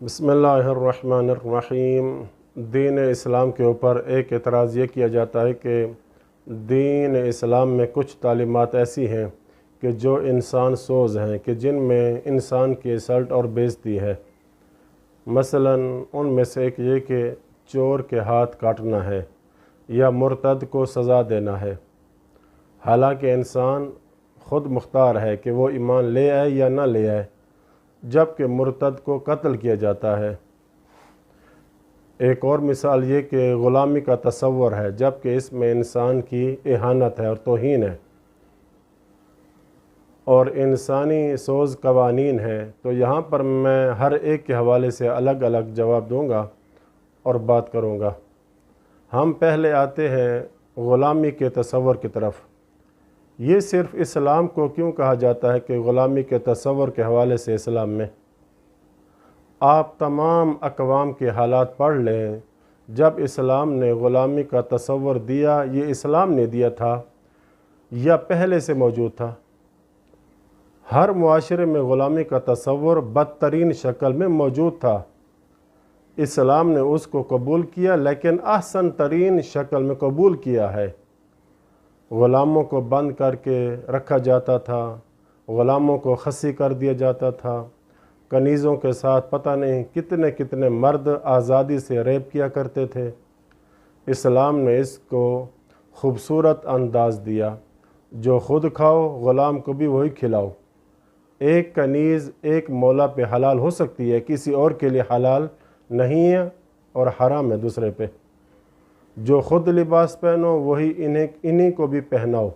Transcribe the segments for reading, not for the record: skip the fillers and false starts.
بسم اللہ الرحمن الرحیم۔ دین اسلام کے اوپر ایک اعتراض یہ کیا جاتا ہے کہ دین اسلام میں کچھ تعلیمات ایسی ہیں کہ جو انسان سوز ہیں، کہ جن میں انسان کی انسلٹ اور بےعزتی ہے۔ مثلاً ان میں سے ایک یہ کہ چور کے ہاتھ کاٹنا ہے یا مرتد کو سزا دینا ہے، حالانکہ انسان خود مختار ہے کہ وہ ایمان لے آئے یا نہ لے آئے، جبکہ مرتد کو قتل کیا جاتا ہے۔ ایک اور مثال یہ کہ غلامی کا تصور ہے، جبکہ اس میں انسان کی اہانت ہے اور توہین ہے، اور انسانی سوز قوانین ہے۔ تو یہاں پر میں ہر ایک کے حوالے سے الگ الگ جواب دوں گا اور بات کروں گا۔ ہم پہلے آتے ہیں غلامی کے تصور کی طرف۔ یہ صرف اسلام کو کیوں کہا جاتا ہے کہ غلامی کے تصور کے حوالے سے اسلام میں؟ آپ تمام اقوام کے حالات پڑھ لیں، جب اسلام نے غلامی کا تصور دیا، یہ اسلام نے دیا تھا یا پہلے سے موجود تھا؟ ہر معاشرے میں غلامی کا تصور بدترین شکل میں موجود تھا۔ اسلام نے اس کو قبول کیا، لیکن احسن ترین شکل میں قبول کیا ہے۔ غلاموں کو بند کر کے رکھا جاتا تھا، غلاموں کو خصی کر دیا جاتا تھا، کنیزوں کے ساتھ پتہ نہیں کتنے کتنے مرد آزادی سے ریپ کیا کرتے تھے۔ اسلام نے اس کو خوبصورت انداز دیا، جو خود کھاؤ غلام کو بھی وہی کھلاؤ۔ ایک کنیز ایک مولا پہ حلال ہو سکتی ہے، کسی اور کے لیے حلال نہیں ہے اور حرام ہے دوسرے پہ۔ جو خود لباس پہنو وہی انہیں کو بھی پہناؤ۔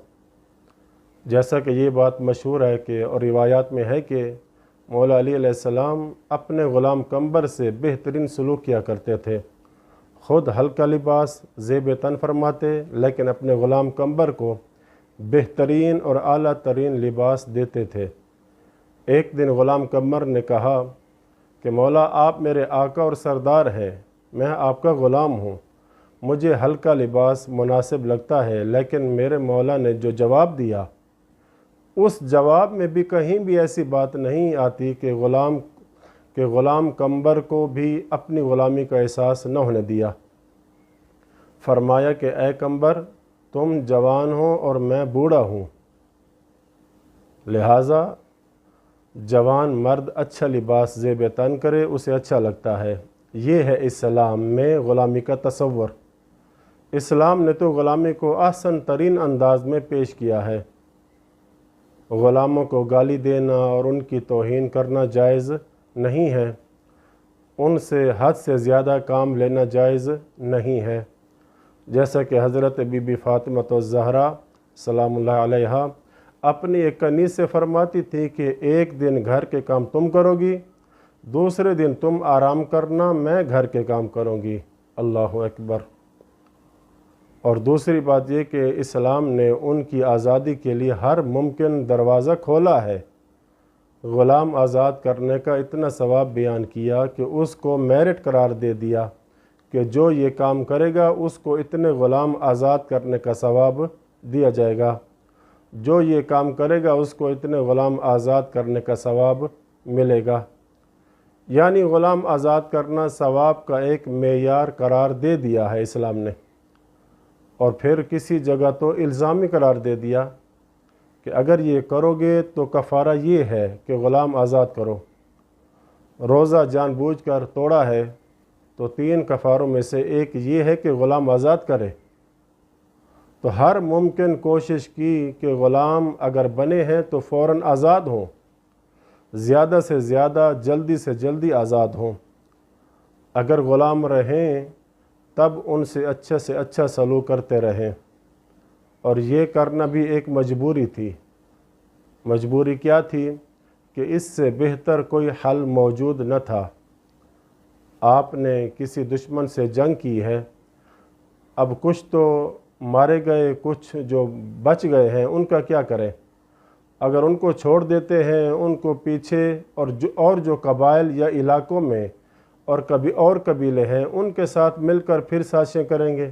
جیسا کہ یہ بات مشہور ہے کہ اور روایات میں ہے کہ مولا علی علیہ السلام اپنے غلام قمبر سے بہترین سلوک کیا کرتے تھے۔ خود ہلکا لباس زیب تن فرماتے، لیکن اپنے غلام قمبر کو بہترین اور اعلیٰ ترین لباس دیتے تھے۔ ایک دن غلام قمبر نے کہا کہ مولا آپ میرے آقا اور سردار ہیں، میں آپ کا غلام ہوں، مجھے ہلکا لباس مناسب لگتا ہے، لیکن میرے مولا نے جو جواب دیا، اس جواب میں بھی کہیں بھی ایسی بات نہیں آتی کہ غلام قمبر کو بھی اپنی غلامی کا احساس نہ ہونے دیا۔ فرمایا کہ اے قمبر، تم جوان ہو اور میں بوڑھا ہوں، لہٰذا جوان مرد اچھا لباس زیب تن کرے، اسے اچھا لگتا ہے۔ یہ ہے اسلام میں غلامی کا تصور۔ اسلام نے تو غلامی کو احسن ترین انداز میں پیش کیا ہے۔ غلاموں کو گالی دینا اور ان کی توہین کرنا جائز نہیں ہے، ان سے حد سے زیادہ کام لینا جائز نہیں ہے۔ جیسا کہ حضرت بی بی فاطمہ الزہرا سلام اللہ علیہا اپنی ایک کنیز سے فرماتی تھی کہ ایک دن گھر کے کام تم کرو گی، دوسرے دن تم آرام کرنا، میں گھر کے کام کروں گی۔ اللہ اکبر۔ اور دوسری بات یہ کہ اسلام نے ان کی آزادی کے لیے ہر ممکن دروازہ کھولا ہے۔ غلام آزاد کرنے کا اتنا ثواب بیان کیا کہ اس کو میرٹ قرار دے دیا کہ جو یہ کام کرے گا اس کو اتنے غلام آزاد کرنے کا ثواب دیا جائے گا، جو یہ کام کرے گا اس کو اتنے غلام آزاد کرنے کا ثواب ملے گا۔ یعنی غلام آزاد کرنا ثواب کا ایک معیار قرار دے دیا ہے اسلام نے، اور پھر کسی جگہ تو الزامی قرار دے دیا کہ اگر یہ کرو گے تو کفارہ یہ ہے کہ غلام آزاد کرو۔ روزہ جان بوجھ کر توڑا ہے تو 3 کفاروں میں سے ایک یہ ہے کہ غلام آزاد کرے۔ تو ہر ممکن کوشش کی کہ غلام اگر بنے ہیں تو فوراً آزاد ہوں، زیادہ سے زیادہ جلدی سے جلدی آزاد ہوں۔ اگر غلام رہیں تب ان سے اچھا سلوک کرتے رہیں، اور یہ کرنا بھی ایک مجبوری تھی۔ مجبوری کیا تھی؟ کہ اس سے بہتر کوئی حل موجود نہ تھا۔ آپ نے کسی دشمن سے جنگ کی ہے، اب کچھ تو مارے گئے، کچھ جو بچ گئے ہیں ان کا کیا کریں؟ اگر ان کو چھوڑ دیتے ہیں، ان کو پیچھے اور جو قبائل یا علاقوں میں اور کبھی اور قبیلے ہیں ان کے ساتھ مل کر پھر سازشیں کریں گے۔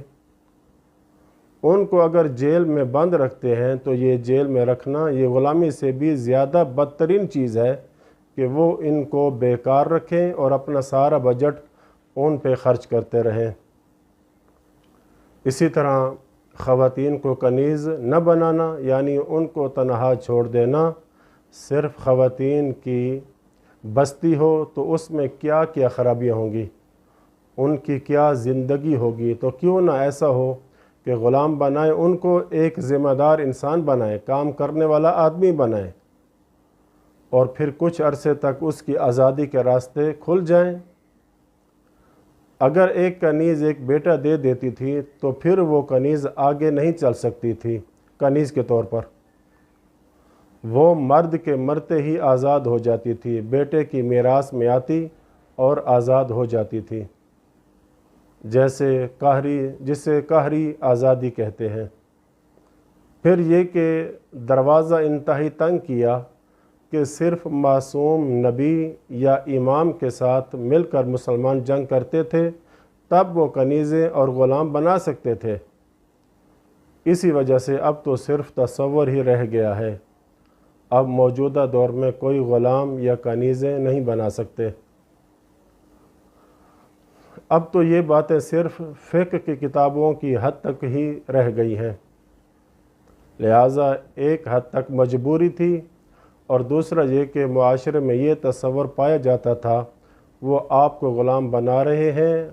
ان کو اگر جیل میں بند رکھتے ہیں تو یہ جیل میں رکھنا یہ غلامی سے بھی زیادہ بدترین چیز ہے کہ وہ ان کو بیکار رکھیں اور اپنا سارا بجٹ ان پہ خرچ کرتے رہیں۔ اسی طرح خواتین کو کنیز نہ بنانا، یعنی ان کو تنہا چھوڑ دینا۔ صرف خواتین کی بستی ہو تو اس میں کیا کیا خرابیاں ہوں گی، ان کی کیا زندگی ہوگی۔ تو کیوں نہ ایسا ہو کہ غلام بنائیں ان کو، ایک ذمہ دار انسان بنائیں، کام کرنے والا آدمی بنائیں، اور پھر کچھ عرصے تک اس کی آزادی کے راستے کھل جائیں۔ اگر ایک کنیز ایک بیٹا دے دیتی تھی تو پھر وہ کنیز آگے نہیں چل سکتی تھی کنیز کے طور پر، وہ مرد کے مرتے ہی آزاد ہو جاتی تھی، بیٹے کی میراث میں آتی اور آزاد ہو جاتی تھی، جسے قہری آزادی کہتے ہیں۔ پھر یہ کہ دروازہ انتہائی تنگ کیا کہ صرف معصوم نبی یا امام کے ساتھ مل کر مسلمان جنگ کرتے تھے، تب وہ کنیزیں اور غلام بنا سکتے تھے۔ اسی وجہ سے اب تو صرف تصور ہی رہ گیا ہے، اب موجودہ دور میں کوئی غلام یا کنیزیں نہیں بنا سکتے۔ اب تو یہ باتیں صرف فقہ کی کتابوں کی حد تک ہی رہ گئی ہیں، لہٰذا ایک حد تک مجبوری تھی، اور دوسرا یہ کہ معاشرے میں یہ تصور پایا جاتا تھا وہ آپ کو غلام بنا رہے ہیں،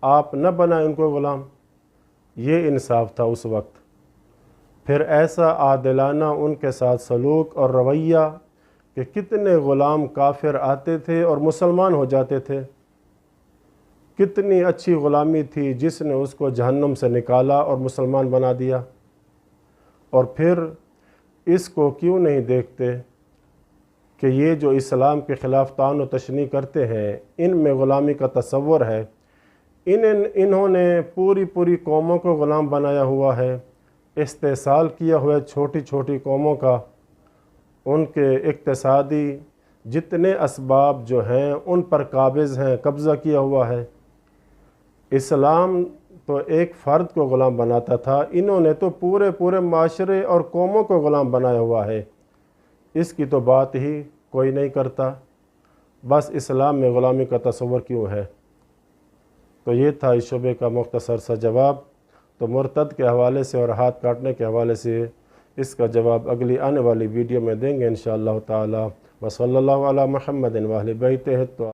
آپ نہ بنائیں ان کو غلام۔ یہ انصاف تھا اس وقت۔ پھر ایسا عادلانہ ان کے ساتھ سلوک اور رویہ کہ کتنے غلام کافر آتے تھے اور مسلمان ہو جاتے تھے۔ کتنی اچھی غلامی تھی جس نے اس کو جہنم سے نکالا اور مسلمان بنا دیا۔ اور پھر اس کو کیوں نہیں دیکھتے کہ یہ جو اسلام کے خلاف طعن و تشنیع کرتے ہیں، ان میں غلامی کا تصور ہے، انہوں نے پوری قوموں کو غلام بنایا ہوا ہے، استحصال کیا ہوا ہے چھوٹی چھوٹی قوموں کا، ان کے اقتصادی جتنے اسباب جو ہیں ان پر قابض ہیں، قبضہ کیا ہوا ہے۔ اسلام تو ایک فرد کو غلام بناتا تھا، انہوں نے تو پورے معاشرے اور قوموں کو غلام بنایا ہوا ہے۔ اس کی تو بات ہی کوئی نہیں کرتا، بس اسلام میں غلامی کا تصور کیوں ہے؟ تو یہ تھا اس شبے کا مختصر سا جواب۔ تو مرتد کے حوالے سے اور ہاتھ کاٹنے کے حوالے سے اس کا جواب اگلی آنے والی ویڈیو میں دیں گے انشاءاللہ تعالی۔ وصلی اللہ علی محمد و اہل بیتہ۔